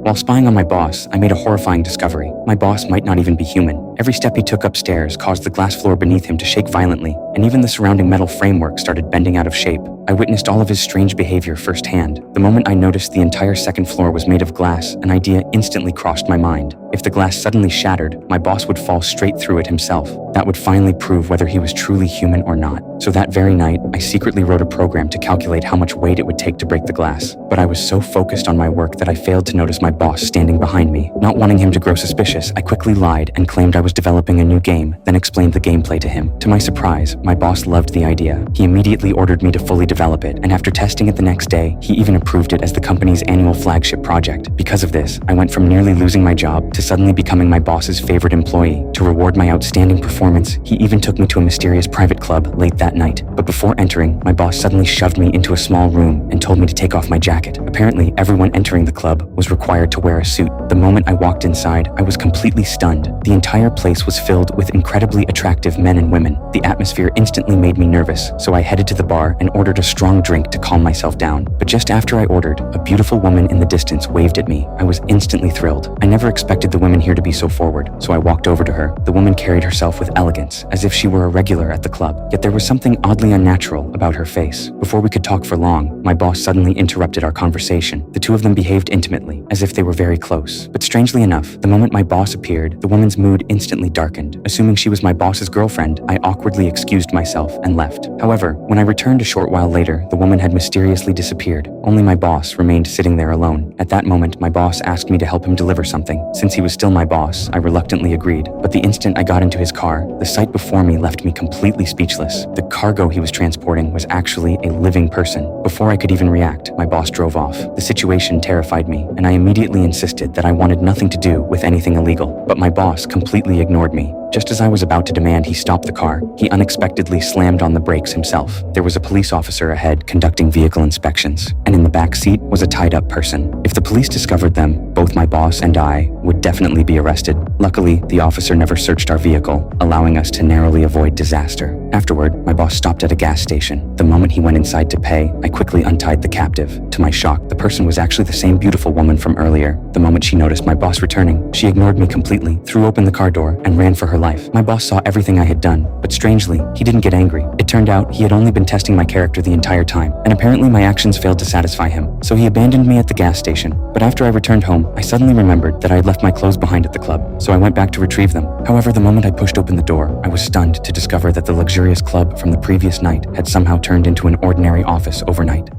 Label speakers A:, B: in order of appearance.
A: While spying on my boss, I made a horrifying discovery. My boss might not even be human. Every step he took upstairs caused the glass floor beneath him to shake violently, and even the surrounding metal framework started bending out of shape. I witnessed all of his strange behavior firsthand. The moment I noticed the entire second floor was made of glass, an idea instantly crossed my mind. If the glass suddenly shattered, my boss would fall straight through it himself. That would finally prove whether he was truly human or not. So that very night, I secretly wrote a program to calculate how much weight it would take to break the glass. But I was so focused on my work that I failed to notice my boss standing behind me. Not wanting him to grow suspicious, I quickly lied and claimed I was developing a new game, then explained the gameplay to him. To my surprise, my boss loved the idea. He immediately ordered me to fully develop it, and after testing it the next day, he even approved it as the company's annual flagship project. Because of this, I went from nearly losing my job to suddenly becoming my boss's favorite employee. To reward my outstanding performance, he even took me to a mysterious private club late that night. But before entering, my boss suddenly shoved me into a small room and told me to take off my jacket. Apparently, everyone entering the club was required to wear a suit. The moment I walked inside, I was completely stunned. The entire place was filled with incredibly attractive men and women. The atmosphere instantly made me nervous, so I headed to the bar and ordered a strong drink to calm myself down. But just after I ordered, a beautiful woman in the distance waved at me. I was instantly thrilled. I never expected the women here to be so forward, so I walked over to her. The woman carried herself with elegance, as if she were a regular at the club. Yet there was something oddly unnatural about her face. Before we could talk for long, my boss suddenly interrupted our conversation. The two of them behaved intimately, as if they were very close. But strangely enough, the moment my boss appeared, the woman's mood instantly darkened. Assuming she was my boss's girlfriend, I awkwardly excused myself and left. However, when I returned a short while later, the woman had mysteriously disappeared. Only my boss remained sitting there alone. At that moment, my boss asked me to help him deliver something. Since he was still my boss, I reluctantly agreed. But the instant I got into his car, the sight before me left me completely speechless. The cargo he was transporting was actually a living person. Before I could even react, my boss drove off. The situation terrified me, and I immediately insisted that I wanted nothing to do with anything illegal. But my boss completely ignored me. Just as I was about to demand he stop the car, he unexpectedly slammed on the brakes himself. There was a police officer ahead conducting vehicle inspections, and in the back seat was a tied-up person. If the police discovered them, both my boss and I would definitely be arrested. Luckily, the officer never searched our vehicle, allowing us to narrowly avoid disaster. Afterward, my boss stopped at a gas station. The moment he went inside to pay, I quickly untied the captive. To my shock, the person was actually the same beautiful woman from earlier. The moment she noticed my boss returning, she ignored me completely, threw open the car door, and ran for her life. My boss saw everything I had done, but strangely, he didn't get angry. It turned out he had only been testing my character the entire time, and apparently my actions failed to satisfy him, so he abandoned me at the gas station. But after I returned home, I suddenly remembered that I had left my clothes behind at the club, so I went back to retrieve them. However, the moment I pushed open the door, I was stunned to discover that the luxurious club from the previous night had somehow turned into an ordinary office overnight.